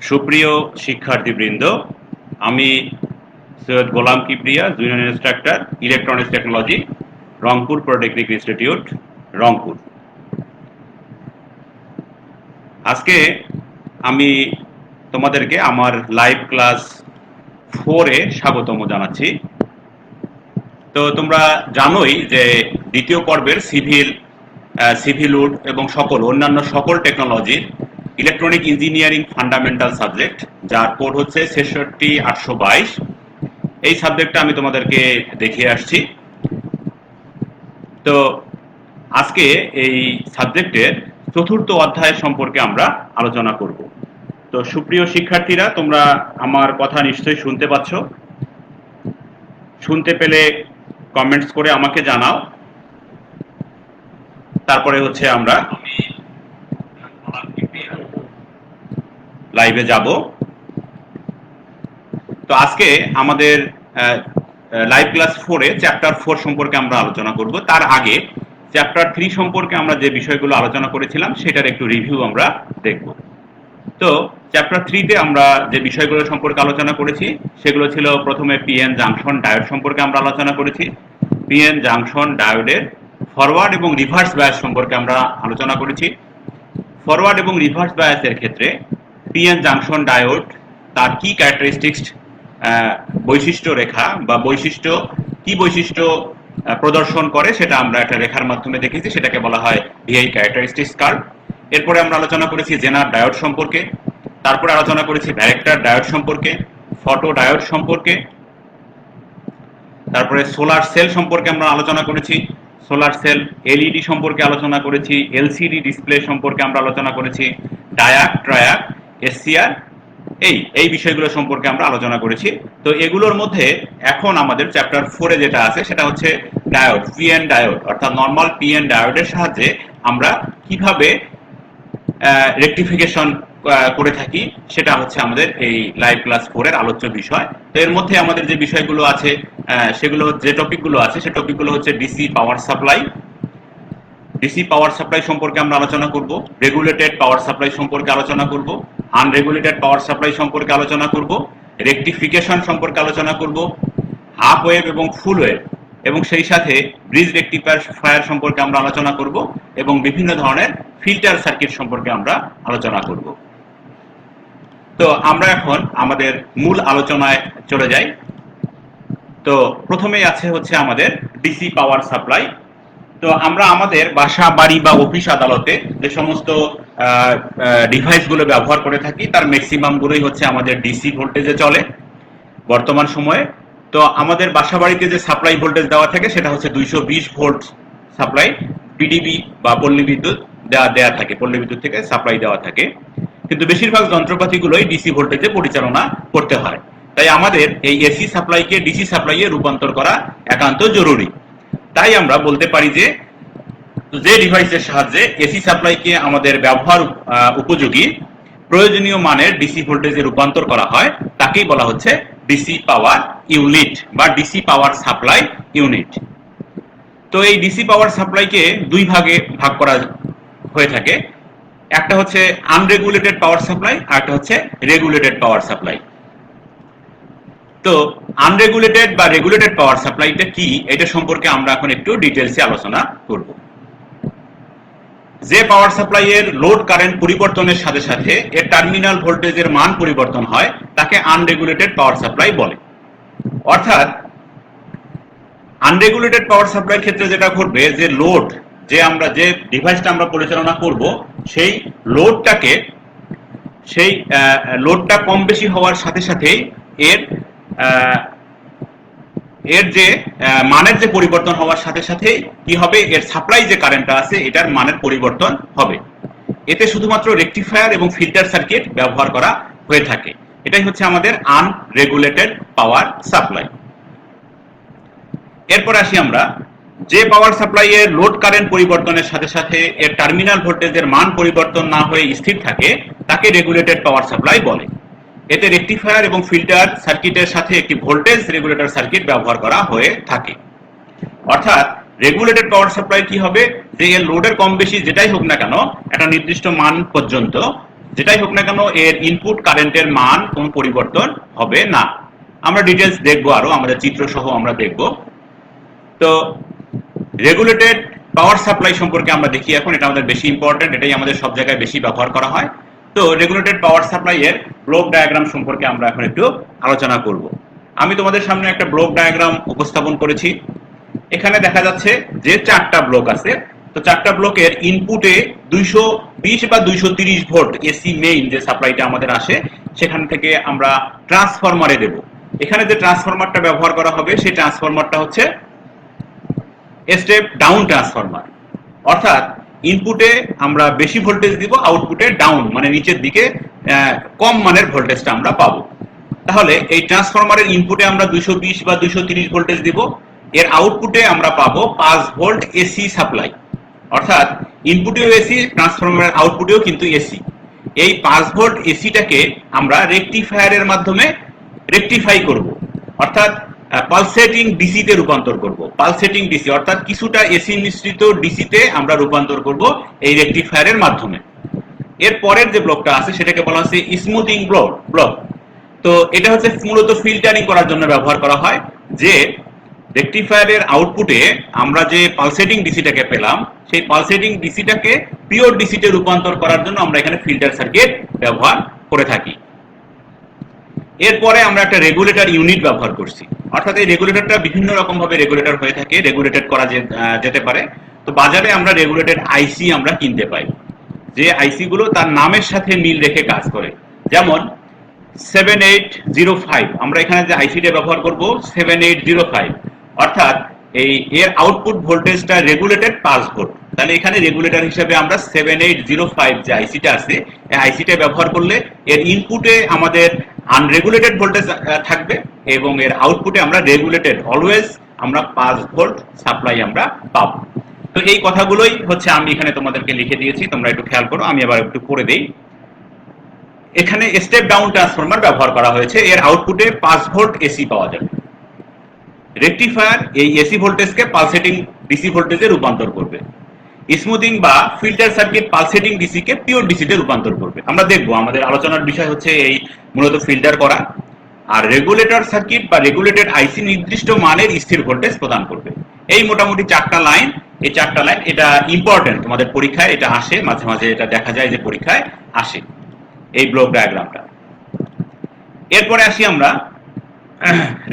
সুপ্রিয় শিক্ষার্থীবৃন্দ, আমি Syed Golam Kibria, junior instructor electronics technology, Rangpur polytechnic institute, Rangpur. আজকে আমি তোমাদেরকে আমার লাইভ ক্লাস 4-এ স্বাগতম জানাচ্ছি। তো তোমরা জানোই যে দ্বিতীয় পর্বের সিভিল এবং অন্যান্য সকল টেকনোলজির ইলেকট্রনিক ইঞ্জিনিয়ারিং ফান্ডামেন্টাল সাবজেক্ট, যার কোড হচ্ছে 66822। এই সাবজেক্টটা আমি তোমাদেরকে দেখিয়ে আসছি। তো আজকে এই সাবজেক্টের চতুর্থ অধ্যায় সম্পর্কে আমরা আলোচনা করব। তো সুপ্রিয় শিক্ষার্থীরা, তোমরা আমার কথা নিশ্চয়ই শুনতে পাচ্ছ। শুনতে পেলে কমেন্টস করে আমাকে জানাও। তারপরে হচ্ছে আমরা লাইভে যাব। তো আজকে আমাদের লাইভ ক্লাস 4-এ চ্যাপ্টার 4 সম্পর্কে আমরা আলোচনা করব। তার আগে চ্যাপ্টার 3 সম্পর্কে আমরা যে বিষয়গুলো আলোচনা করেছিলাম সেটার একটু রিভিউ আমরা দেখব। তো চ্যাপ্টার 3-তে আমরা যে বিষয়গুলো সম্পর্কে আলোচনা করেছি সেগুলো ছিল, প্রথমে পিএন জাংশন ডায়োড সম্পর্কে আমরা আলোচনা করেছি। পিএন জাংশন ডায়োডের ফরওয়ার্ড এবং রিভার্স বায়াস সম্পর্কে আমরা আলোচনা করেছি। ফরওয়ার্ড এবং রিভার্স বায়াসের ক্ষেত্রে পিএন জাংশন ডায়োড তার কি ক্যারেক্টারিস্টিক্স, বৈশিষ্ট্য রেখা বা বৈশিষ্ট্য প্রদর্শন করে সেটা আমরা একটা রেখার মাধ্যমে দেখেছি, সেটাকে বলা হয় ভিআই ক্যারেক্টারিস্টিক্স কার্ভ। এরপরে আমরা আলোচনা করেছি জেনার ডায়োড সম্পর্কে, তারপরে আলোচনা করেছি ভ্যারেক্টর ডায়োড সম্পর্কে, ফটো ডায়োড সম্পর্কে, তারপরে সোলার সেল সম্পর্কে আমরা আলোচনা করেছি, সোলার সেল, এলইডি সম্পর্কে আলোচনা করেছি, এলসিডি ডিসপ্লে সম্পর্কে আমরা আলোচনা করেছি, ডায়াক, ট্রায়াক, এসসিআর, এই বিষয়গুলো সম্পর্কে আমরা আলোচনা করেছি। তো এগুলোর মধ্যে এখন আমাদের চ্যাপ্টার 4-এ যেটা আছে সেটা হচ্ছে ডায়োড, পিএন ডায়োড, অর্থাৎ নর্মাল পিএন ডায়োডের সাহায্যে আমরা কিভাবে রেকটিফিকেশন করে থাকি সেটা হচ্ছে আমাদের এই লাইভ ক্লাস 4-এর আলোচ্য বিষয়। তো এর মধ্যে আমাদের যে বিষয়গুলো আছে সেগুলো, যে টপিকগুলো আছে সে টপিকগুলো হচ্ছে DC power supply, DC power supply সম্পর্কে আমরা আলোচনা করব, রেগুলেটেড পাওয়ার সাপ্লাই সম্পর্কে আলোচনা করব, আনরেগুলেটেড পাওয়ার সাপ্লাই সম্পর্কে আলোচনা করব, রেকটিফিকেশন সম্পর্কে আলোচনা করব, হাফ ওয়েভ এবং ফুল ওয়েভ এবং সেই সাথে ব্রিজ রেকটিফায়ার সম্পর্কে আমরা আলোচনা করব এবং বিভিন্ন ধরনের ফিল্টার সার্কিট সম্পর্কে আমরা আলোচনা করব। তো আমরা এখন আমাদের মূল আলোচনায় চলে যাই। তো প্রথমেই আছে হচ্ছে আমাদের ডিসি পাওয়ার সাপ্লাই। তো আমরা আমাদের বাসা, বাড়ি বা অফিস আদালতে যে সমস্ত ডিভাইসগুলো ব্যবহার করে থাকি তার ম্যাক্সিমাম গুলোই হচ্ছে আমাদের ডিসি ভোল্টেজে চলে বর্তমান সময়ে। তো আমাদের বাসা বাড়িতে যে সাপ্লাই ভোল্টেজ দেওয়া থাকে সেটা হচ্ছে 220 ভোল্ট সাপ্লাই, পিডিবি বা পল্লী বিদ্যুৎ দেওয়া থাকে, পল্লী বিদ্যুৎ থেকে সাপ্লাই দেওয়া থাকে। কিন্তু বেশিরভাগ যন্ত্রপাতিগুলোই ডিসি ভোল্টেজে পরিচালনা করতে হয়। তাই আমাদের এই এসি সাপ্লাইকে ডিসি সাপ্লাইয়ে রূপান্তর করা একান্ত জরুরি। তাই আমরা বলতে পারি যে ডিভাইসের সাহায্যে এসি সাপ্লাইকে আমাদের ব্যবহার উপযোগী প্রয়োজনীয় মানের ডিসি ভোল্টেজে রূপান্তর করা হয় তাকেই বলা হচ্ছে ডিসি পাওয়ার ইউনিট বা ডিসি পাওয়ার সাপ্লাই ইউনিট। তো এই ডিসি পাওয়ার সাপ্লাইকে দুই ভাগে ভাগ করা হয়ে থাকে, একটা হচ্ছে আনরেগুলেটেড পাওয়ার সাপ্লাই আর একটা হচ্ছে রেগুলেটেড পাওয়ার সাপ্লাই। তো আনরেগুলেটেড বা রেগুলেটেড পাওয়ার সাপ্লাইটা কি, এটা সম্পর্কে আমরা এখন একটু ডিটেলসে আলোচনা করব। যে পাওয়ার সাপ্লাইয়ের লোড কারেন্ট পরিবর্তনের সাথে সাথে এর টার্মিনাল ভোল্টেজের মান পরিবর্তন হয় তাকে আনরেগুলেটেড পাওয়ার সাপ্লাই বলে। অর্থাৎ আনরেগুলেটেড পাওয়ার সাপ্লাইয়ের ক্ষেত্রে যেটা ঘটবে, যে লোড, যে ডিভাইসটা আমরা পরিচালনা করব সেই লোডটা কম বেশি হওয়ার সাথে সাথে এর যে মানের যে পরিবর্তন হওয়ার সাথে সাথে কি হবে, এর সাপ্লাই যে কারেন্টটা আছে এটার মানের পরিবর্তন হবে। এতে শুধুমাত্র রেকটিফায়ার এবং ফিল্টার সার্কিট ব্যবহার করা হয়ে থাকে। এটাই হচ্ছে আমাদের আনরেগুলেটেড পাওয়ার সাপ্লাই। এরপর আসি আমরা, যে পাওয়ার সাপ্লাইয়ের লোড কারেন্ট পরিবর্তনের সাথে সাথে এর টার্মিনাল ভোল্টেজের মান পরিবর্তন না হয়ে স্থির থাকে তাকে রেগুলেটেড পাওয়ার সাপ্লাই বলে। এতে রেকটিফায়ার এবং ফিল্টার সার্কিটের সাথে একটি ভোল্টেজ রেগুলেটর সার্কিট ব্যবহার করা হয়ে থাকে। অর্থাৎ রেগুলেটেড পাওয়ার সাপ্লাই কি হবে, যে এর লোডের কম বেশি যেটাই হোক না কেন একটা নির্দিষ্ট মান পর্যন্ত যেটাই হোক না কেন এর ইনপুট কারেন্টের মান কোনো পরিবর্তন হবে না। আমরা ডিটেলস দেখবো, আরো আমাদের চিত্র সহ আমরা দেখব। তো রেগুলেটেড পাওয়ার সাপ্লাই সম্পর্কে আমরা দেখি এখন, এটা আমাদের বেশি ইম্পর্টেন্ট, এটাই আমাদের সব জায়গায় বেশি ব্যবহার করা হয়। তো রেগুলেটেড পাওয়ার সাপ্লাই এর ব্লক ডায়াগ্রাম সম্পর্কে আমরা এখন একটু আলোচনা করব। আমি তোমাদের সামনে একটা ব্লক ডায়াগ্রাম উপস্থাপন করেছি। এখানে দেখা যাচ্ছে যে 4টা ব্লক আছে। তো 4টা ব্লকের ইনপুটে 220 বা 230 ভোল্ট এসি মেইন যে সাপ্লাইটা আমাদের আসে, সেখান থেকে আমরা ট্রান্সফরমারে দেব। এখানে যে ট্রান্সফরমারটা ব্যবহার করা হবে সেই ট্রান্সফরমারটা হচ্ছে স্টেপ ডাউন ট্রান্সফরমার, অর্থাৎ ইনপুটে আমরা বেশি ভোল্টেজ দিব, আউটপুটে ডাউন মানে নিচের দিকে কম মানের ভোল্টেজটা আমরা পাবো। তাহলে এই ট্রান্সফরমারের ইনপুটে আমরা 220 বা 230 ভোল্টেজ দিব, এর আউটপুটে আমরা পাবো 5 ভোল্ট এসি সাপ্লাই, অর্থাৎ ইনপুটেও এসি, ট্রান্সফরমারের আউটপুটেও কিন্তু এসি। এই 5 ভোল্ট এসিটাকে আমরা রেকটিফায়ারের মাধ্যমে রেকটিফাই করব, অর্থাৎ পালসেটিং ডিসি তে রূপান্তর করব। পালসেটিং ডিসি অর্থাৎ কিছুটা এসি মিশ্রিত ডিসি তে আমরা রূপান্তর করব এই রেকটিফায়ারের মাধ্যমে। এর পরের যে ব্লকটা আছে সেটাকে বলা হচ্ছে স্মুথিং ব্লক। তো এটা হচ্ছে মূলত ফিল্টারিং করার জন্য ব্যবহার করা হয়, যে রেকটিফায়ারের আউটপুটে আমরা যে পালসেটিং ডিসিটাকে পেলাম সেই পালসেটিং ডিসিটাকে পিওর ডিসিতে রূপান্তর করার জন্য আমরা এখানে ফিল্টার সার্কিট ব্যবহার করে থাকি। এরপরে আমরা একটা রেগুলেটর ইউনিট ব্যবহার করছি, অর্থাৎ এই রেগুলেটরটা বিভিন্ন রকম ভাবে রেগুলেটর হয়ে থাকে, রেগুলেটেড করা যেতে পারে। তো বাজারে আমরা রেগুলেটেড আইসি আমরা কিনতে পাই, যে আইসি গুলো তার নামের সাথে মিল রেখে কাজ করে। যেমন 7805, আমরা এখানে যে আইসিটা ব্যবহার করব 7805, অর্থাৎ এর আউটপুট ভোল্টেজটা রেগুলেটেড 5 ভোল্ট। তাহলে এখানে রেগুলেটর হিসেবে আমরা 7805 যে আইসিটা আছে এই আইসিটা ব্যবহার করলে এর ইনপুটে আমাদের আনরেগুলেটেড ভোল্টেজ থাকবে এবং এর আউটপুটে আমরা রেগুলেটেড অলওয়েজ আমরা 5 ভোল্ট সাপ্লাই আমরা পাবো। তো এই কথাগুলোই হচ্ছে আমি এখানে তোমাদেরকে লিখে দিয়েছি, তোমরা একটু খেয়াল করো, আমি আবার একটু পড়ে দেই। এখানে স্টেপ ডাউন ট্রান্সফরমার ব্যবহার করা হয়েছে, এর আউটপুটে 5 ভোল্ট এসি পাওয়া যাবে। রেকটিফায়ার এই এসি ভোল্টেজকে পালসেটিং ডিসি ভোল্টেজে রূপান্তর করবে। স্মুথিং বা ফিল্টার সার্কিট পালসেটিং ডিসি কে পিওর ডিসি তে রূপান্তর করবে। আমরা দেখব, আমাদের আলোচনার বিষয় হচ্ছে এই মূলত ফিল্টার করা। আর রেগুলেটর সার্কিট বা রেগুলেটেড আইসি নির্দিষ্ট মানের স্থির ভোল্টেজ প্রদান করবে। এই মোটামুটি 4টা লাইন, এই 4টা লাইন এটা ইম্পর্টেন্ট, তোমাদের পরীক্ষায় এটা আসে, মাঝে মাঝে এটা দেখা যায় যে পরীক্ষায় আসে এই ব্লক ডায়াগ্রামটা। এরপরে আসি আমরা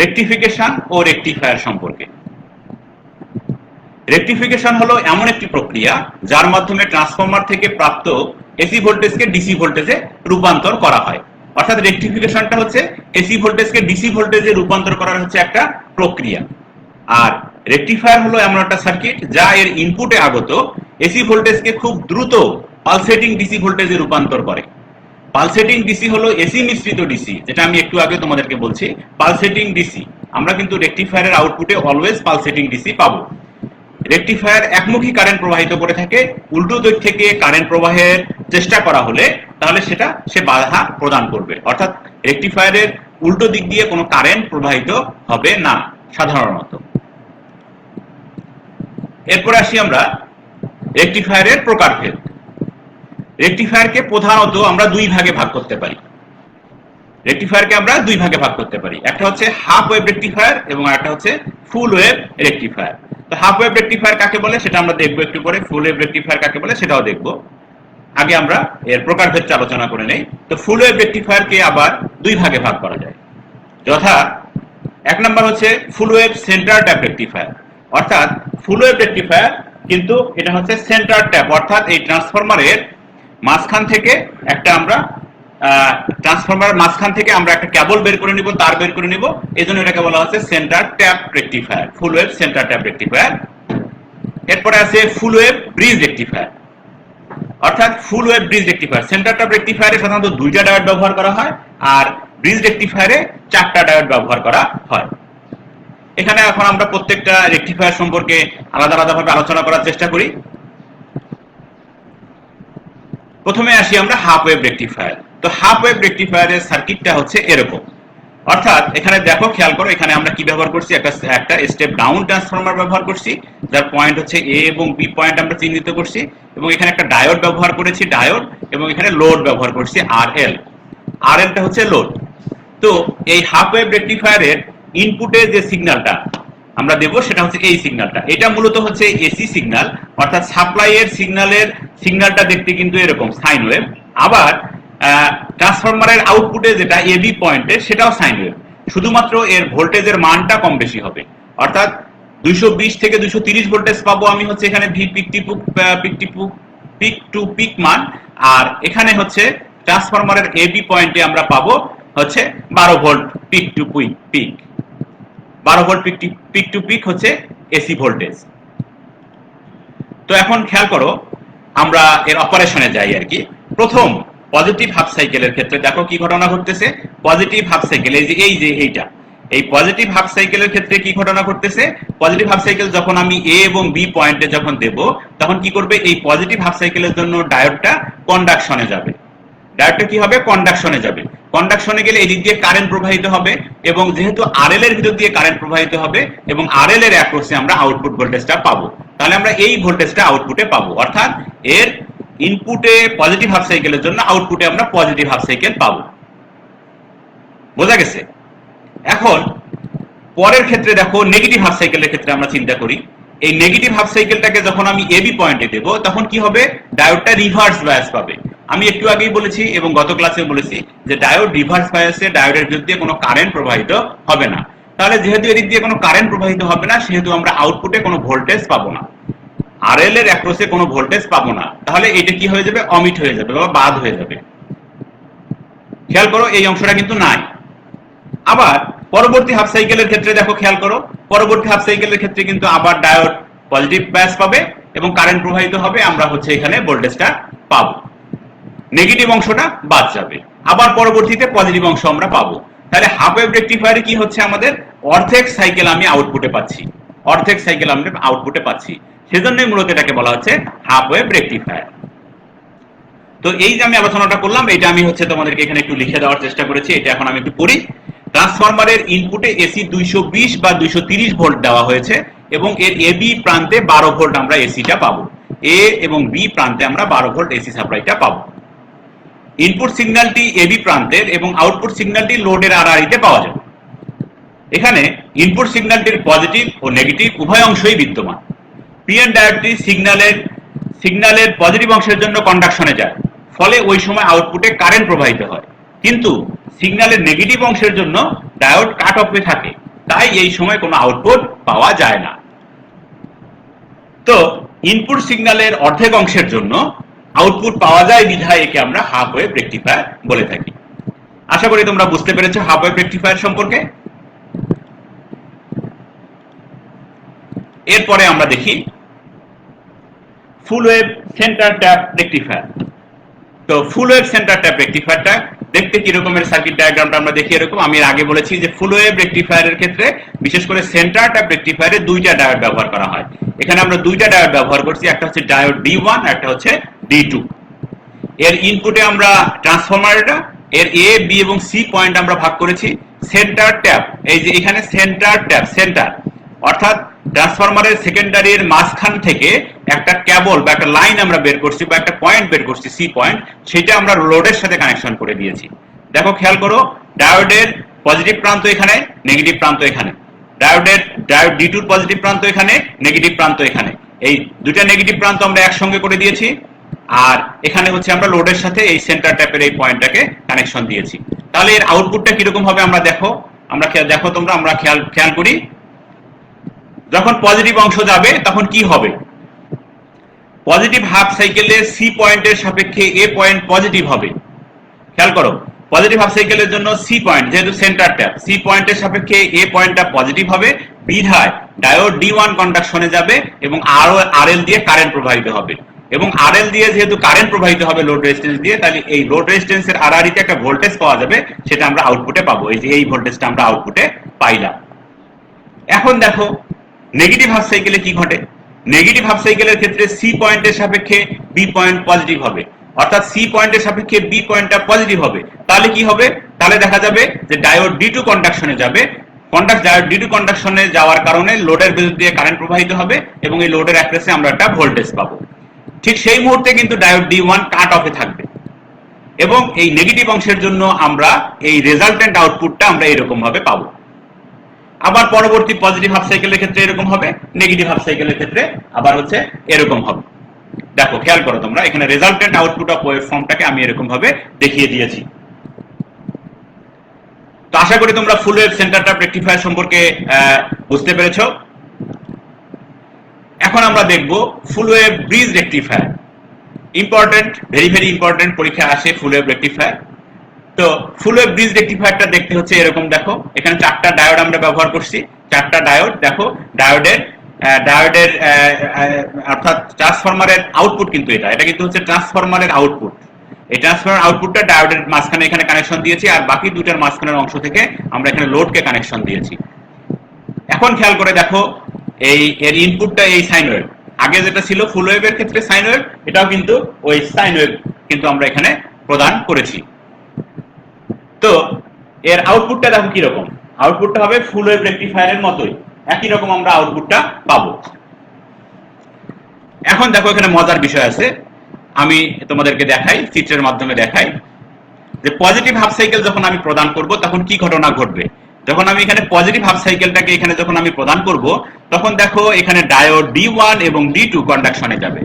রেকটিফিকেশন ও রেকটিফায়ার সম্পর্কে। রেকটিফিকেশন হলো এমন একটি প্রক্রিয়া যার মাধ্যমে ট্রান্সফরমার থেকে প্রাপ্ত এসি ভোল্টেজকে ডিসি ভোল্টেজে রূপান্তর করা হয়। অর্থাৎ রেকটিফিকেশনটা হচ্ছে এসি ভোল্টেজকে ডিসি ভোল্টেজে রূপান্তর করার হচ্ছে একটা প্রক্রিয়া। আর রেকটিফায়ার হলো এমন একটা সার্কিট যা এর ইনপুটে আগত এসি ভোল্টেজকে খুব দ্রুত পালসেটিং ডিসি ভোল্টেজে রূপান্তর করে। পালসেটিং ডিসি হলো এসি মিশ্রিত ডিসি, যেটা আমি একটু আগে তোমাদেরকে বলছি পালসেটিং ডিসি। আমরা কিন্তু রেকটিফায়ারের আউটপুটে অলওয়েজ পালসেটিং ডিসি পাবো। রেকটিফায়ার একমুখী কারেন্ট প্রবাহিত করে থাকে, উল্টো দিক থেকে কারেন্ট প্রবাহের চেষ্টা করা হলে তাহলে সেটা সে বাধা প্রদান করবে, অর্থাৎ রেকটিফায়ারের উল্টো দিক দিয়ে কোনো কারেন্ট প্রবাহিত হবে না সাধারণত। এরপরে আসি আমরা রেকটিফায়ারের প্রকারভেদ। রেকটিফায়ারকে প্রধানত আমরা দুই ভাগে ভাগ করতে পারি। একটা হচ্ছে হাফ ওয়েভ রেকটিফায়ার এবং একটা হচ্ছে ফুল ওয়েভ রেকটিফায়ার। তো হাফ ওয়েভ রেকটিফায়ার কাকে বলে সেটা আমরা দেখবো একটু পরে, ফুল ওয়েভ রেকটিফায়ার কাকে বলে সেটাও দেখবো। আগে আমরা এর প্রকারভেদটা আলোচনা করে নেই। তো ফুল ওয়েভ রেকটিফায়ারকে আবার দুই ভাগে ভাগ করা যায়, যথা এক নম্বর হচ্ছে ফুল ওয়েভ সেন্টার ট্যাপ রেকটিফায়ার। অর্থাৎ ফুল ওয়েভ রেকটিফায়ার কিন্তু এটা হচ্ছে সেন্টার ট্যাপ, অর্থাৎ এই ট্রান্সফরমারের মাঝখান থেকে একটা আমরা একটা কেবল বের করে নিব, তার বের করে নিব, এজন্য এটাকে বলা হচ্ছে centre tap rectifier, full wave centre tap rectifier. এরপরে আছে ফুল ওয়েভ ব্রিজ রেকটিফায়ার। অর্থাৎ full wave bridge rectifier, centre tap রেকটিফায়ারে সাধারণত 2টা ডায়োড ব্যবহার করা হয় আর ব্রিজ রেকটিফায়ারে 4টা ডায়োড ব্যবহার করা হয়। এখানে এখন আমরা প্রত্যেকটা রেকটিফায়ার সম্পর্কে আলাদা আলাদাভাবে আলোচনা করার চেষ্টা করি। প্রথমে আসি আমরা হাফ ওয়েভ রেকটিফায়ার। তো হাফ ওয়েভ রেকটিফায়ারের সার্কিটটা হচ্ছে এরকম। অর্থাৎ এখানে দেখো, খেয়াল করো, এখানে আমরা কি ব্যবহার করছি, একটা স্টেপ ডাউন ট্রান্সফরমার ব্যবহার করছি, যার পয়েন্ট হচ্ছে এ এবং বি পয়েন্ট আমরা চিহ্নিত করছি, এবং এখানে একটা ডায়োড ব্যবহার করেছি, ডায়োড, এবং এখানে লোড ব্যবহার করছি আর এলটা হচ্ছে লোড। তো এই হাফ ওয়েভ রেকটিফায়ারের ইনপুটে যে সিগন্যালটা আমরা দেব সেটা হচ্ছে এই সিগন্যালটা। এটা মূলত হচ্ছে এসি সিগন্যাল, অর্থাৎ সাপ্লাই এর সিগন্যালটা দেখতে কিন্তু এরকম সাইন ওয়েভ। আবার ট্রান্সফরমারের আউটপুটে যেটা এবি পয়েন্টে সেটাও সাইন ওয়েভ, শুধুমাত্র এর ভোল্টেজের মানটা কম বেশি হবে। অর্থাৎ 220 থেকে 230 ভোল্টেজ পাবো আমি হচ্ছে এখানে ভি পিক টু পিক মান, আর এখানে হচ্ছে ট্রান্সফরমারের এবি পয়েন্টে আমরা পাবো হচ্ছে 12 volt peak to peak. 12 volt peak to peak হচ্ছে এসি ভোল্টেজ। তো এখন খেয়াল করো, আমরা এর অপারেশনে যাই আর কি। প্রথম পজিটিভ হাফ সাইকেলের ক্ষেত্রে দেখো কি ঘটনা ঘটতেছে। পজিটিভ হাফ সাইকেল এইটা এই পজিটিভ হাফ সাইকেলের ক্ষেত্রে কি ঘটনা ঘটতেছে, পজিটিভ হাফ সাইকেল যখন আমি এ এবং বি পয়েন্টে যখন দেব, তখন কি করবে, এই পজিটিভ হাফ সাইকেলের জন্য ডায়োডটা কন্ডাকশনে যাবে। ডায়োডটা কি হবে, কন্ডাকশনে যাবে। কন্ডাকশনে গেলে এদিক দিয়ে কারেন্ট প্রবাহিত হবে, এবং যেহেতু আরএল এর ভিতর দিয়ে কারেন্ট প্রবাহিত হবে এবং আরএল এর অ্যাক্রসে আমরা আউটপুট ভোল্টেজটা পাবো, তাহলে আমরা এই ভোল্টেজটা আউটপুটে পাবো। অর্থাৎ এর ইনপুটে পজিটিভ হাফ সাইকেলের জন্য আউটপুটে আমরা পজিটিভ হাফ সাইকেল পাবো। বোঝা গেছে? এখন পরের ক্ষেত্রে দেখো, নেগেটিভ হাফ সাইকেলের ক্ষেত্রে আমরা চিন্তা করি। এই নেগেটিভ হাফ সাইকেলটাকে যখন আমি এবি পয়েন্টে দেব, তখন কি হবে, ডায়োডটা রিভার্স বায়াস পাবে। আমি একটু আগেই বলেছি এবং গত ক্লাসে বলেছি যে ডায়োড রিভার্স বায়াসে ডায়োডের বিরুদ্ধে কোনো কারেন্ট প্রবাহিত হবে না। তাহলে যেহেতু এদিক দিয়ে কোনো কারেন্ট প্রবাহিত হবে না, সেহেতু আমরা আউটপুটে কোনো ভোল্টেজ পাবো না, আরএল এর অ্যাক্রসে কোনো ভোল্টেজ পাবো না। তাহলে এটা কি হয়ে যাবে, অমিট হয়ে যাবে বা বাদ হয়ে যাবে। খেয়াল করো, এই অংশটা কিন্তু নাই। আবার পরবর্তী হাফ সাইকেলের ক্ষেত্রে দেখো, খেয়াল করো, পরবর্তী হাফ সাইকেলের ক্ষেত্রে কিন্তু আবার ডায়োড পজিটিভ বায়াস পাবে এবং কারেন্ট প্রবাহিত হবে, আমরা হচ্ছে এখানে ভোল্টেজটা পাবো, নেগেটিভ অংশটা বাদ যাবে। আবার পরবর্তীতে পজিটিভ অংশ আমরা পাবো। তাহলে হাফ ওয়েভ রেকটিফায়ারে কি হচ্ছে, আমাদের অর্ধেক সাইকেল আমি আউটপুটে পাচ্ছি, অর্ধেক সাইকেল আমরা আউটপুটে পাচ্ছি। সেজন্যই মূলত এটাকে বলা হচ্ছে হাফ ওয়েভ রেকটিফায়ার। তো এই যে আমি আলোচনাটা করলাম, এটা আমি হচ্ছে তোমাদেরকে এখানে একটু লিখে দেওয়ার চেষ্টা করেছি। এটা এখন আমি একটু পড়ি। ট্রান্সফরমারের ইনপুটে এসি 220 বা 230 ভোল্ট দেওয়া হয়েছে এবং এর এবি প্রান্তে 12 ভোল্ট আমরা এসিটা পাবো। এ এবং বি প্রান্তে আমরা 12 ভোল্ট এসি সাপ্লাইটা পাবো। ইনপুট সিগন্যালটি এবি প্রান্তের এবং আউটপুট সিগন্যালটি লোডের আড়াআড়িতে পাওয়া যাবে। এখানে ইনপুট সিগন্যালটির পজিটিভ ও নেগেটিভ উভয় অংশই বিদ্যমান। পিএন ডায়োডটি সিগন্যালের পজিটিভ অংশের জন্য কন্ডাকশনে যায়, ফলে ওই সময় আউটপুটে কারেন্ট প্রবাহিত হয়। কিন্তু সিগন্যালের নেগেটিভ অংশের জন্য ডায়োড কাট অফে থাকে, তাই এই সময় কোনো আউটপুট পাওয়া যায় না। তো ইনপুট সিগন্যালের অর্ধেক অংশের জন্য আউটপুট পাওয়া যায় বিধায় একে আমরা হাফ ওয়েভ রেকটিফায়ার বলে থাকি। আশা করি তোমরা বুঝতে পেরেছো হাফ ওয়েভ রেকটিফায়ার সম্পর্কে। এরপরে আমরা দেখি ফুল ওয়েভ সেন্টার ট্যাপ রেকটিফায়ার। তো ফুল ওয়েভ সেন্টার ট্যাপ রেকটিফায়ারটা দেখতে কি রকমের, সার্কিট ডায়াগ্রামটা আমরা দেখি এরকম। আমি আগে বলেছি যে ফুল ওয়েভ রেকটিফায়ারের ক্ষেত্রে বিশেষ করে সেন্টার ট্যাপ রেকটিফায়ারে দুইটা ডায়োড ব্যবহার করা হয়। এখানে আমরা দুইটা ডায়োড ব্যবহার করছি, একটা হচ্ছে ডায়োড D1, একটা হচ্ছে D2। এর ইনপুটে আমরা ট্রান্সফরমারটা, এর এ বি এবং সি পয়েন্ট আমরা ভাগ করেছি সেন্টার ট্যাপ। এই যে এখানে সেন্টার ট্যাপ, সেন্টার অর্থাৎ ট্রান্সফরমারের সেকেন্ডারির মাঝখান থেকে একটা কেবল বা একটা লাইন আমরা বের করছি বা একটা পয়েন্ট বের করছি, সি পয়েন্ট, সেটা আমরা লোডের সাথে কানেকশন করে দিয়েছি। দেখো খেয়াল করো, ডায়োডের পজিটিভ প্রান্ত এখানে, নেগেটিভ প্রান্ত এখানে। ডায়োড D2 পজিটিভ প্রান্ত এখানে, নেগেটিভ প্রান্ত এখানে। এই দুটা নেগেটিভ প্রান্ত আমরা একসঙ্গে করে দিয়েছি, আর এখানে হচ্ছে আমরা লোডের সাথে এই সেন্টার ট্যাপের এই পয়েন্টটাকে কানেকশন দিয়েছি। তাহলে এর আউটপুটটা কিরকম হবে আমরা দেখো, দেখো তোমরা, আমরা খেয়াল করি। যখন পজিটিভ অংশ যাবে তখন কি হবে, পজিটিভ হাফ সাইকেলে সি পয়েন্টের সাপেক্ষে এ পয়েন্ট পজিটিভ হবে। খেয়াল করো, পজিটিভ হাফ সাইকেলের জন্য সি পয়েন্ট, যেহেতু সেন্টার ট্যাপ, সি পয়েন্টের সাপেক্ষে এ পয়েন্টটা পজিটিভ হবে বিধায় ডায়োড D1 কন্ডাকশনে যাবে এবং আরএল দিয়ে কারেন্ট প্রবাহিত হবে। এবং আরএল দিয়ে যেহেতু কারেন্ট প্রবাহিত হবে লোড রেজিস্ট্যান্স দিয়ে, তাহলে এই লোড রেজিস্ট্যান্সের আড়াআড়িতে একটা ভোল্টেজ পাওয়া যাবে, সেটা আমরা আউটপুটে পাবো। এই যে এই ভোল্টেজটা আমরা আউটপুটে পাইলাম। এখন দেখো নেগেটিভ হাফ সাইকেলে কি ঘটে। নেগেটিভ হাফ সাইকেলের ক্ষেত্রে সি পয়েন্টের সাপেক্ষে বি পয়েন্ট পজিটিভ হবে, অর্থাৎ সি পয়েন্টের সাপেক্ষে বি পয়েন্টটা পজিটিভ হবে, তাহলে কি হবে? তাহলে দেখা যাবে যে ডায়োড ডি টু কন্ডাকশনে যাবে, ডায়োড ডি টু কন্ডাকশনে যাওয়ার কারণে লোডের বিদ্যুৎ দিয়ে কারেন্ট প্রবাহিত হবে এবং এই লোডের অ্যাক্রসে আমরা একটা ভোল্টেজ পাবো। ঠিক সেই মুহূর্তে কিন্তু ডায়োড ডি ওয়ান কাট অফে থাকবে এবং এই নেগেটিভ অংশের জন্য আমরা এই রেজাল্টেন্ট আউটপুটটা আমরা এরকম ভাবে পাবো। আবার পরবর্তী পজিটিভ হাফ সাইকেলের ক্ষেত্রে এরকম হবে, নেগেটিভ হাফ সাইকেলের ক্ষেত্রে আবার হচ্ছে এরকম হবে। দেখো খেয়াল করো তোমরা, এখানে রেজাল্টেন্ট আউটপুট অফ ওয়েভ ফর্মটাকে আমি এরকম ভাবে দেখিয়ে দিয়েছি। তো আশা করি তোমরা ফুল ওয়েভ সেন্টার ট্যাপ রেকটিফায়ার সম্পর্কে বুঝতে পেরেছো। এখন আমরা দেখব ফুল wave bridge rectifier. Important, very very important, পরীক্ষা আসে ফুল ওয়েভ রেকটিফায়ার। তো ফুল ওয়েভ ব্রিজ রেকটিফায়ারটা দেখতে হচ্ছে এরকম। দেখো এখানে 4টা ডায়োড আমরা ব্যবহার করছি, 4টা ডায়োড। দেখো ডায়োডের অর্থাৎ ট্রান্সফরমারের আউটপুট কিন্তু এটা কিন্তু হচ্ছে ট্রান্সফরমারের আউটপুট। এই ট্রান্সফরমার আউটপুটটা ডায়োডের মাঝখানে এখানে কানেকশন দিয়েছি, আর বাকি দুটার মাঝখানের অংশ থেকে আমরা এখানে লোডকে কানেকশন দিয়েছি। এখন খেয়াল করে দেখো এর ইনপুটটা এই সাইন ওয়েভ। আগে যেটা ছিল ফুল ওয়েভের ক্ষেত্রে সাইন ওয়েভ, এটাও কিন্তু ওই সাইন ওয়েভ কিন্তু আমরা এখানে প্রদান করেছি। তো এর আউটপুটটা দেখো কি রকম, আউটপুটটা হবে ফুল ওয়েভ রেকটিফায়ারের মতোই, একই রকম আমরা আউটপুটটা পাবো। এখন দেখো এখানে মজার বিষয় আছে, আমি তোমাদেরকে দেখাই, চিত্রের মাধ্যমে দেখাই যে পজিটিভ হাফ সাইকেল যখন আমি প্রদান করব তখন কি ঘটনা ঘটবে। যখন আমি এখানে পজিটিভ হাফ সাইকেলটাকে এখানে যখন আমি প্রদান করব, তখন দেখো এখানে ডায়োড D1 এবং D2 কন্ডাকশনে যাবে।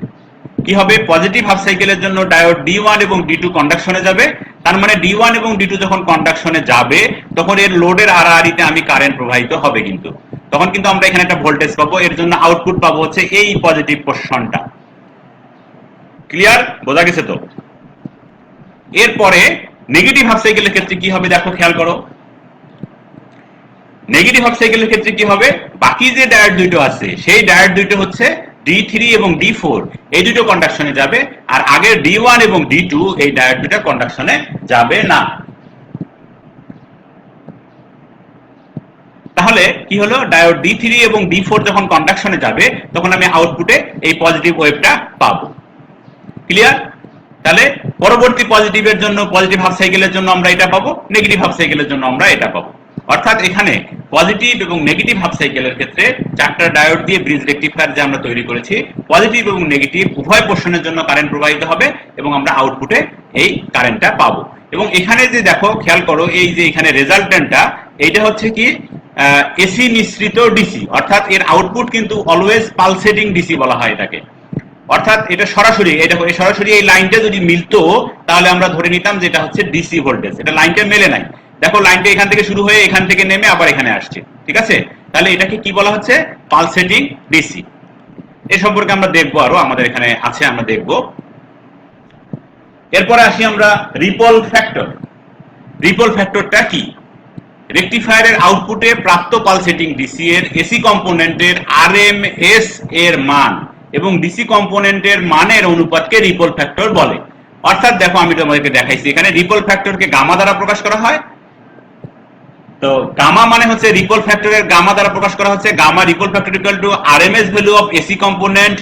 কি হবে? পজিটিভ হাফ সাইকেলের জন্য ডায়োড D1 এবং D2 কন্ডাকশনে যাবে। তার মানে D1 এবং D2 যখন কন্ডাকশনে যাবে তখন এর লোডের আড়াআড়িতে আমি কারেন্ট প্রবাহিত হবে, কিন্তু তখন কিন্তু আমরা এখানে একটা ভোল্টেজ পাবো। এর জন্য আউটপুট পাবো হচ্ছে এই পজিটিভ পোরশনটা। ক্লিয়ার? বোঝা গেছে তো? এরপরে নেগেটিভ হাফ সাইকেলের ক্ষেত্রে কি হবে দেখো, খেয়াল করো। নেগেটিভ হাফ সাইকেলের ক্ষেত্রে কি হবে? বাকি যে ডায়োড দুটো আছে সেই ডায়োড দুটো হচ্ছে D3 এবং D4, এই দুটো কন্ডাকশনে যাবে, আর আগের D1 এবং D2 এই ডায়োড দুটো কন্ডাকশনে যাবে না। তাহলে কি হলো? ডায়োড D3 এবং D4 যখন কন্ডাকশনে যাবে তখন আমি আউটপুটে এই পজিটিভ ওয়েভটা পাবো। ক্লিয়ার? তাহলে পরবর্তী পজিটিভের জন্য, পজিটিভ হাফ সাইকেলের জন্য আমরা এটা পাবো, নেগেটিভ হাফ সাইকেলের জন্য আমরা এটা পাবো। অর্থাৎ এখানে পজিটিভ এবং নেগেটিভ হাফ সাইকেলের ক্ষেত্রে 4টা ডায়োড দিয়ে ব্রিজ রেকটিফায়ার যে আমরা তৈরি করেছি, পজিটিভ এবং নেগেটিভ উভয় পোরশনের জন্য কারেন্ট প্রবাহিত হবে এবং আমরা আউটপুটে এই কারেন্টটা পাবো। এবং এখানে যে দেখো খেয়াল করো, এই যে এখানে রেজাল্টেন্টটা, এইটা হচ্ছে কি এসি মিশ্রিত ডিসি, অর্থাৎ এর আউটপুট কিন্তু অলওয়েজ পালসেটিং ডিসি বলা হয় এটাকে। অর্থাৎ এটা সরাসরি, এটা সরাসরি এই লাইনটা যদি মিলতো তাহলে আমরা ধরে নিতাম যে এটা হচ্ছে ডিসি ভোল্টেজ। এটা লাইনটা মেলে নাই, দেখো লাইনটা এখান থেকে শুরু হয়ে এখান থেকে নেমে আবার এখানে আসছে, ঠিক আছে? তাহলে এটাকে কি বলা হচ্ছে? Pulsating DC. এই সম্পর্কে আমরা দেখবো, আরো আমাদের এখানে আছে, আমরা দেখবো। এরপরে আসি আমরা রিপল ফ্যাক্টর। রিপল ফ্যাক্টরটা কি? রেকটিফায়ারের আউটপুটে প্রাপ্ত পালসেটিং ডিসি এর এসি কম্পোনেন্টের আরএমএস এর মান এবং ডিসি কম্পোনেন্টের মানের অনুপাতকে রিপল ফ্যাক্টর বলে। অর্থাৎ দেখো আমি তোমাদেরকে দেখাইছি, এখানে রিপল ফ্যাক্টরকে গামা দ্বারা প্রকাশ করা হয়। তো গামা মানে হচ্ছে রিপল ফ্যাক্টরের গামা দ্বারা প্রকাশ করা হচ্ছে gamma ripple factor equal to RMS value of AC component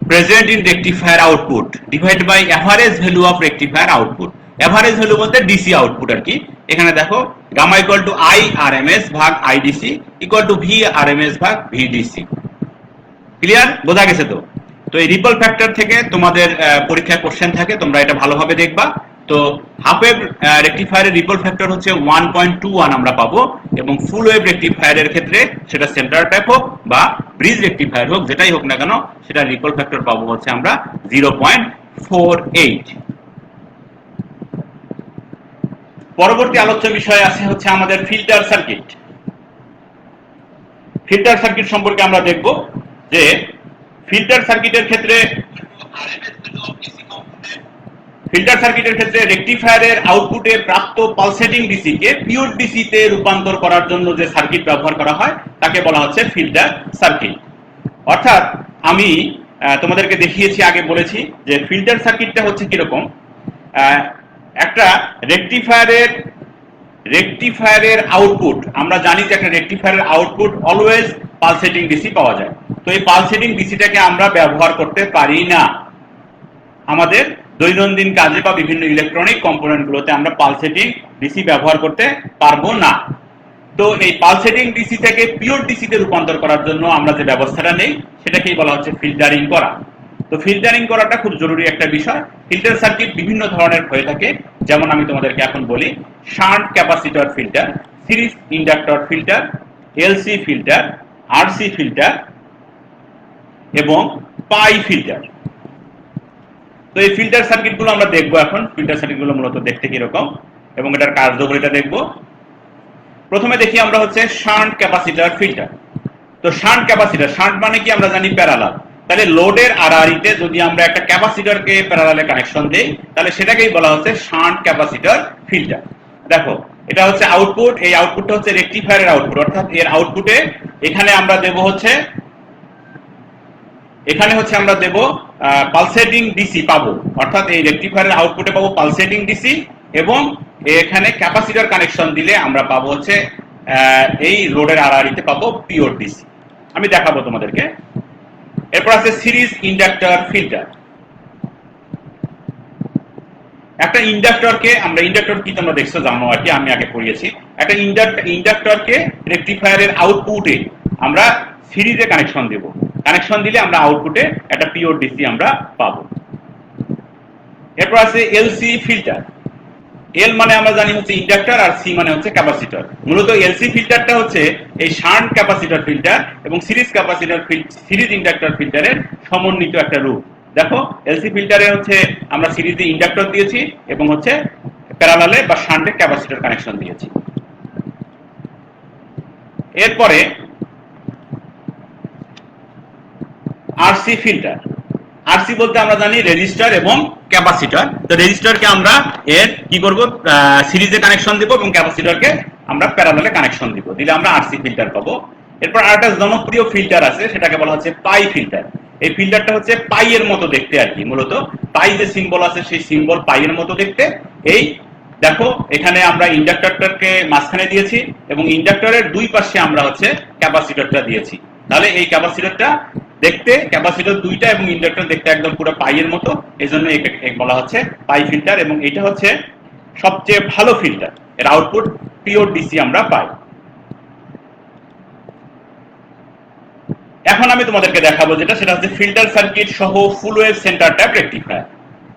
present in rectifier output divide by average value of rectifier output. Average value বলতে ডিসি আউটপুট আর কি। এখানে দেখো gamma equal to I RMS ভাগ IDC equal to V RMS ভাগ VDC. Clear? বোঝা গেছে তো? তো এই রিপল ফ্যাক্টর থেকে তোমাদের পরীক্ষায় কোশ্চেন থাকে, তোমরা এটা ভালোভাবে দেখবা। তো হাফ ওয়েভ রেকটিফায়ারের রিপল ফ্যাক্টর হচ্ছে 1.21 আমরা পাবো, এবং ফুল ওয়েভ রেকটিফায়ারের ক্ষেত্রে সেটা সেন্টার টাইপ হোক বা ব্রিজ রেকটিফায়ার হোক, যেটাই হোক না কেন, সেটা রিপল ফ্যাক্টর পাবো হচ্ছে আমরা 0.48। পরবর্তী আলোচ্য বিষয় আছে হচ্ছে আমাদের ফিল্টার সার্কিট। ফিল্টার সার্কিট সম্পর্কে আমরা দেখব যে ফিল্টার সার্কিটের ক্ষেত্রে রেকটিফায়ারের আউটপুটে প্রাপ্ত পালসেটিং ডিসি কে পিওর ডিসি তে রূপান্তর করার জন্য যে সার্কিট ব্যবহার করা হয় তাকে বলা হচ্ছে ফিল্টার সার্কিট। অর্থাৎ আমি তোমাদেরকে দেখিয়েছি, আগে বলেছি যে ফিল্টার সার্কিটটা হচ্ছে কিরকম। একটা রেকটিফায়ারের আউটপুট, আমরা জানি যে একটা রেকটিফায়ারের আউটপুট অলওয়েজ পালসেটিং ডিসি পাওয়া যায়। তো এই পালসেটিং ডিসিটাকে আমরা ব্যবহার করতে পারি না, আমাদের দৈনন্দিন কাজে বা বিভিন্ন ইলেকট্রনিক কম্পোনেন্ট গুলোতে আমরা পালসেটিং ডিসি ব্যবহার করতে পারবো না। তো এই পালসেটিং ডিসি থেকে পিওর ডিসি তে রূপান্তর করার জন্য আমরা যে ব্যবস্থাটা নেই সেটাকেই বলা হচ্ছে ফিল্টারিং করা। তো ফিল্টারিং করাটা খুব জরুরি একটা বিষয়। ফিল্টার সার্কিট বিভিন্ন ধরনের হয়ে থাকে, যেমন আমি তোমাদেরকে এখন বলি shunt capacitor filter, series inductor filter, LC filter, RC filter এবং পাই ফিল্টার। তো এই ফিল্টার সার্কিটগুলো আমরা দেখবো এখন। ফিল্টার সার্কিটগুলো মূলত দেখতে কিরকম এবং এটার কার্যকারিতা দেখবো। প্রথমে দেখি আমরা হচ্ছে শান্ট ক্যাপাসিটর ফিল্টার। তো শান্ট ক্যাপাসিটর, শান্ট মানে কি আমরা জানি প্যারালাল। তাহলে লোডের আড়াআড়িতে যদি আমরা একটা ক্যাপাসিটরকে প্যারালালে কানেকশন দেই তাহলে সেটাকেই বলা হচ্ছে শান্ট ক্যাপাসিটর ফিল্টার। দেখো এটা হচ্ছে আউটপুট, এই আউটপুটটা হচ্ছে রেকটিফায়ারের আউটপুট, অর্থাৎ এর আউটপুটে এখানে আমরা দেব হচ্ছে আমরা দেব পালসেটিং ডিসি পাবো, অর্থাৎ এই রেকটিফায়ারের আউটপুটে পাবো পালসেটিং ডিসি এবং এখানে ক্যাপাসিটর কানেকশন দিলে আমরা পাবো হচ্ছে এই লোডের আড়াআড়িতে পাবো পিওর ডিসি। আমি দেখাবো তোমাদেরকে। এরপর আছে সিরিজ ইন্ডাক্টর ফিল্টার। একটা ইন্ডাক্টরকে আমরা, ইন্ডাক্টর কি তোমরা দেখছো জানো আর কি, আমি আগে পড়িয়েছি। একটা ইন্ডাক্টরকে রেকটিফায়ারের আউটপুটে আমরা সিরিজে কানেকশন দেব, কানেকশন দিলে আমরা আউটপুটে একটা পিওর ডিসি আমরা পাবো। এরপর আছে এলসি ফিল্টার। এল মানে আমরা জানি হচ্ছে ইন্ডাক্টর আর সি মানে হচ্ছে ক্যাপাসিটর। মূলত এলসি ফিল্টারটা হচ্ছে এই শান্ট ক্যাপাসিটর ফিল্টার এবং সিরিজ ইন্ডাক্টর ফিল্টারের সমন্বিত একটা রূপ। দেখো এলসি ফিল্টারে হচ্ছে আমরা সিরিজে ইন্ডাক্টর দিয়েছি এবং হচ্ছে প্যারালালে বা শান্টে ক্যাপাসিটর কানেকশন দিয়েছি। এরপরে আরসি ফিল্টার। আরসি বলতে আমরা জানি রেজিস্টার এবং ক্যাপাসিটর। তো রেজিস্টারকে আমরা এর কি করব, সিরিজে কানেকশন দিব এবং ক্যাপাসিটরকে আমরা প্যারালালে কানেকশন দিব, দিলে আমরা আরসি ফিল্টার পাবো। এরপর আরেকটা জনপ্রিয় ফিল্টার আছে, সেটাকে বলা হচ্ছে পাই ফিল্টার। এই ফিল্টারটা হচ্ছে পাই এর মতো দেখতে আর কি, মূলত পাই যে সিম্বল আছে সেই সিম্বল পাই এর মতো দেখতে। এই দেখো এখানে আমরা ইন্ডাক্টরটাকে মাঝখানে দিয়েছি এবং ইন্ডাক্টরের দুই পাশে আমরা হচ্ছে ক্যাপাসিটরটা দিয়েছি। তাহলে এই ক্যাপাসিটরটা দেখতে, ক্যাপাসিটর দুইটা এবং ইন্ডাক্টর দেখতে একদম পুরো পাইয়ের মতো, এই জন্য একে বলা হচ্ছে পাই ফিল্টার এবং এটা হচ্ছে সবচেয়ে ভালো ফিল্টার। এর আউটপুট পিওর ডিসি আমরা পাই। এখন আমি তোমাদেরকে দেখাবো যেটা, সেটা হচ্ছে ফিল্টার সার্কিট সহ ফুল wave centre tap rectifier.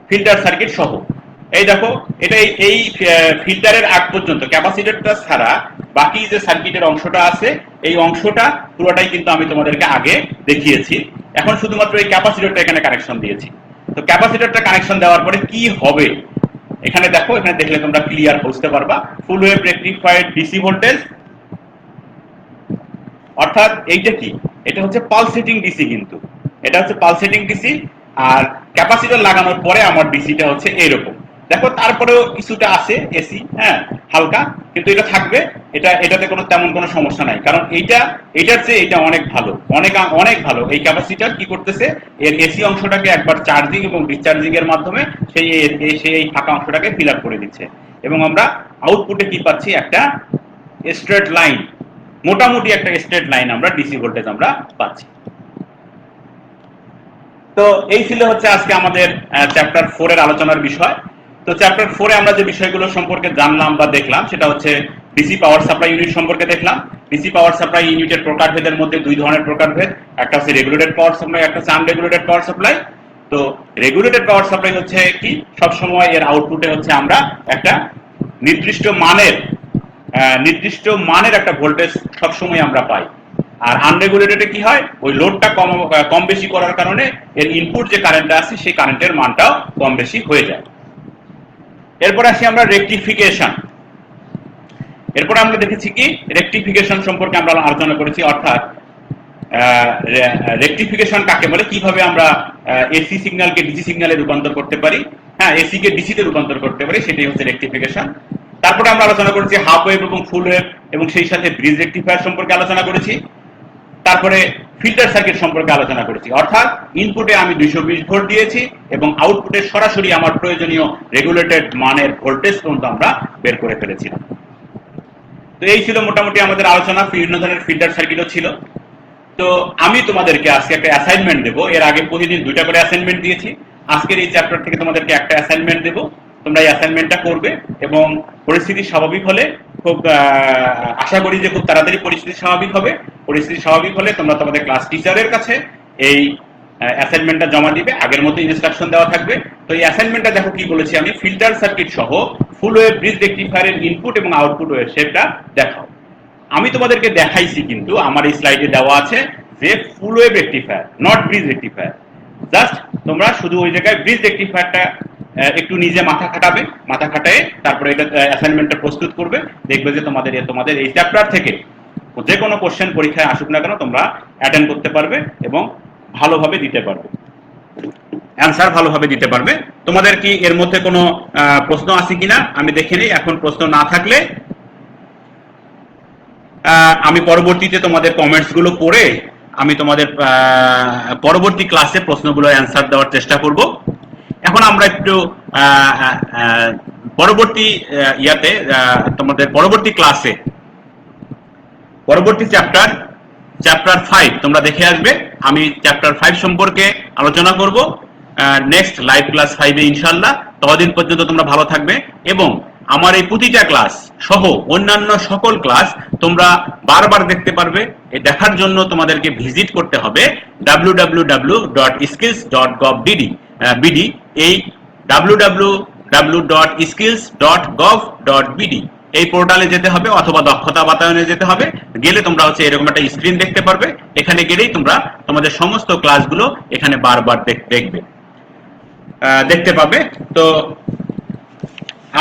Filter circuit সহ এই দেখো, এটা এই ফিল্টারের আগ পর্যন্ত ক্যাপাসিটরটা ছাড়া বাকি যে সার্কিটের অংশটা আছে এই অংশটা পুরোটাই কিন্তু আমি তোমাদেরকে আগে দেখিয়েছি। এখন শুধুমাত্র এই ক্যাপাসিটরটা এখানে কানেকশন দিয়েছি। তো ক্যাপাসিটরটা কানেকশন দেওয়ার পরে কি হবে এখানে দেখো, এখানে দেখলে তোমরা ক্লিয়ার বুঝতে পারবা। ফুল ওয়েভ রেকটিফাইড ডিসি ভোল্টেজ, অর্থাৎ এইটা কি, এটা হচ্ছে পালসেটিং ডিসি, কিন্তু এটা হচ্ছে পালসেটিং ডিসি। আর ক্যাপাসিটর লাগানোর পরে আমার ডিসিটা হচ্ছে এরকম। দেখো তারপরেও কিছুটা আছে এসি, হ্যাঁ হালকা, কিন্তু এটা থাকবে। এটাতে কোনো তেমন কোনো সমস্যা নাই, কারণ এটার চেয়ে এটা অনেক ভালো, অনেক ভালো। এই ক্যাপাসিটর কি করতেছে, এর এসি অংশটাকে একবার চার্জিং এবং ডিসচার্জিং এর মাধ্যমে সেই ফাঁকা অংশটাকে ফিল আপ করে দিচ্ছে এবং আমরা আউটপুটে কি পাচ্ছি, একটা স্ট্রেট লাইন, মোটামুটি একটা স্ট্রেট লাইন আমরা ডিসি ভোল্টেজ আমরা পাচ্ছি। তো এই ছিল হচ্ছে আজকে আমাদের চ্যাপ্টার 4 এর আলোচনার বিষয়। তো চ্যাপ্টার 4 এ আমরা যে বিষয়গুলো সম্পর্কে জানলাম বা দেখলাম সেটা হচ্ছে ডিসি পাওয়ার সাপ্লাই ইউনিট সম্পর্কে দেখলাম। ডিসি পাওয়ার সাপ্লাই ইউনিটের প্রকারভেদের মধ্যে দুই ধরনের প্রকারভেদ, একটা হচ্ছে রেগুলেটেড পাওয়ার সাপ্লাই, একটা হচ্ছে আনরেগুলেটেড পাওয়ার সাপ্লাই। তো রেগুলেটেড পাওয়ার সাপ্লাই হচ্ছে কি, সবসময় এর আউটপুটে হচ্ছে আমরা একটা নির্দিষ্ট মানের একটা ভোল্টেজ সবসময় আমরা পাই। আর আনরেগুলেটেডে কি হয়, ওই লোডটা কম বেশি করার কারণে এর ইনপুট যে কারেন্টটা আছে সেই কারেন্টের মানটাও কম বেশি হয়ে যায়। এরপর আসি আমরা রেকটিফিকেশন। এরপর আমরা দেখেছি কি, রেকটিফিকেশন সম্পর্কে আমরা আলোচনা করেছি, অর্থাৎ রেকটিফিকেশন কাকে বলে, কিভাবে আমরা এসি সিগন্যালকে ডিসি সিগন্যালে রূপান্তর করতে পারি, হ্যাঁ এসি কে ডিসি তে রূপান্তর করতে পারি, সেটাই হচ্ছে রেকটিফিকেশন। তারপরে আমরা আলোচনা করেছি হাফ ওয়েভ এবং ফুল ওয়েভ এবং সেই সাথে ব্রিজ রেকটিফায়ার সম্পর্কে আলোচনা করেছি। তারপরে ফিল্টার সার্কিট সম্পর্কে আলোচনা করেছি, অর্থাৎ ইনপুটে আমি 220 ভোল্ট দিয়েছি এবং আউটপুটে সরাসরি আমার প্রয়োজনীয় রেগুলেটেড মানের ভোল্টেজ পর্যন্ত আমরা বের করে ফেলেছিলাম। তো এই ছিল মোটামুটি আমাদের আলোচনা। বিভিন্ন ধরনের ফিল্টার সার্কিটও ছিল। তো আমি তোমাদেরকে আজকে একটা অ্যাসাইনমেন্ট দেবো। এর আগে প্রতিদিন 2টা করে অ্যাসাইনমেন্ট দিয়েছি। আজকের এই চ্যাপ্টার থেকে তোমাদেরকে একটা অ্যাসাইনমেন্ট দেব, তোমরা এই অ্যাসাইনমেন্টটা করবে এবং পরিস্থিতি স্বাভাবিক হলে খুব আশা করি যে খুব তাড়াতাড়ি পরিস্থিতি স্বাভাবিক হবে। পরিস্থিতি স্বাভাবিক হলে তোমরা তোমাদের ক্লাস টিচারের কাছে এই অ্যাসাইনমেন্টটা জমা দিবে, আগের মতো ইনস্ট্রাকশন দেওয়া থাকবে। তো এই অ্যাসাইনমেন্টটা দেখো কি বলেছি আমি, ফিল্টার সার্কিট সহ ফুল ওয়েভ ব্রিজ রেকটিফায়ারের ইনপুট এবং আউটপুট ওয়েভ শেপটা দেখাও। আমি তোমাদেরকে দেখাইছি, কিন্তু আমার এই স্লাইডে দেওয়া আছে যে ফুল wave rectifier, not bridge rectifier. Just তোমরা শুধু ওই জায়গায় ব্রিজ রেকটিফায়ারটা একটু নিজে মাথা খাটাবে, মাথা খাটায় তারপরে এটা অ্যাসাইনমেন্টটা প্রস্তুত করবে। দেখবে যে তোমাদের এই চ্যাপ্টার থেকে যে কোনো কোশ্চেন পরীক্ষায় আসুক না কেন তোমরা অ্যাটেন্ড করতে পারবে এবং ভালোভাবে দিতে পারবে, অ্যান্সার ভালোভাবে দিতে পারবে। তোমাদের কি এর মধ্যে কোনো প্রশ্ন আছে কিনা আমি দেখে নিই। এখন প্রশ্ন না থাকলে আমি পরবর্তীতে তোমাদের কমেন্টস গুলো পড়ে আমি তোমাদের পরবর্তী ক্লাসে প্রশ্নগুলো অ্যান্সার দেওয়ার চেষ্টা করব। এখন আমরা একটু পরবর্তী ইয়াতে তোমাদের পরবর্তী ক্লাসে পরবর্তী চ্যাপ্টার 5 তোমরা দেখে আসবে। আমি চ্যাপ্টার 5 সম্পর্কে আলোচনা করব নেক্সট লাইভ ক্লাস 5 এ ইনশাআল্লাহ। ততদিন পর্যন্ত তোমরা ভালো থাকবে এবং আমার এই প্রতিটা ক্লাস সহ অন্যান্য সকল ক্লাস তোমরা বারবার দেখতে পারবে। এই দেখার জন্য তোমাদেরকে ভিজিট করতে হবে www.skills.gov.bd। এই www.skills.gov.bd এই পোর্টালে যেতে হবে অথবা দক্ষতা বাতায়নে যেতে হবে। গেলে তোমরা এরকম একটা স্ক্রিন দেখতে পারবে। এখানে গেলেই তোমরা তোমাদের সমস্ত ক্লাসগুলো এখানে বারবার দেখতে পাবে। তো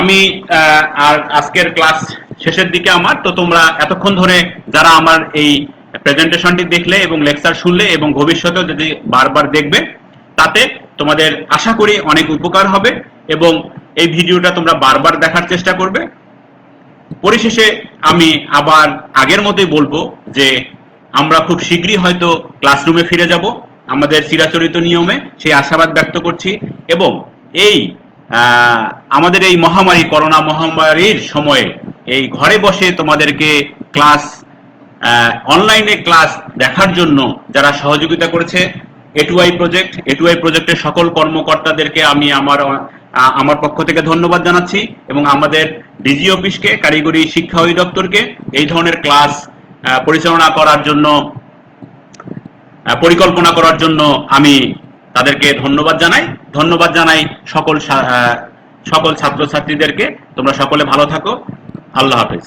আমি আর আজকের ক্লাস শেষের দিকে আমার, তো তোমরা এতক্ষণ ধরে যারা আমার এই প্রেজেন্টেশনটি দেখলে এবং লেকচার শুনলে এবং ভবিষ্যতেও যদি বারবার দেখবে, তাতে তোমাদের আশা করি অনেক উপকার হবে এবং এই ভিডিওটা তোমরা বারবার দেখার চেষ্টা করবে। পরিশেষে আমি আবার আগের মতোই বলবো যে আমরা খুব শীঘ্রই হয়তো ক্লাসরুমে ফিরে যাব আমাদের চিরাচরিত নিয়মে, সেই আশাবাদ ব্যক্ত করছি। এবং এই আমাদের এই মহামারী, করোনা মহামারীর সময়ে এই ঘরে বসে তোমাদেরকে ক্লাস অনলাইনে ক্লাস দেখার জন্য যারা সহযোগিতা করেছে A2I প্রজেক্টের সকল কর্মকর্তাদেরকে আমি আমার পক্ষ থেকে ধন্যবাদ জানাচ্ছি এবং আমাদের ডিজি অফিসকে, কারিগরি শিক্ষা অধিদপ্তরকে এই ধরনের ক্লাস পরিকল্পনা করার জন্য আমি তাদেরকে ধন্যবাদ জানাই সকল ছাত্রছাত্রীদেরকে। তোমরা সকলে ভালো থাকো। আল্লাহ হাফেজ।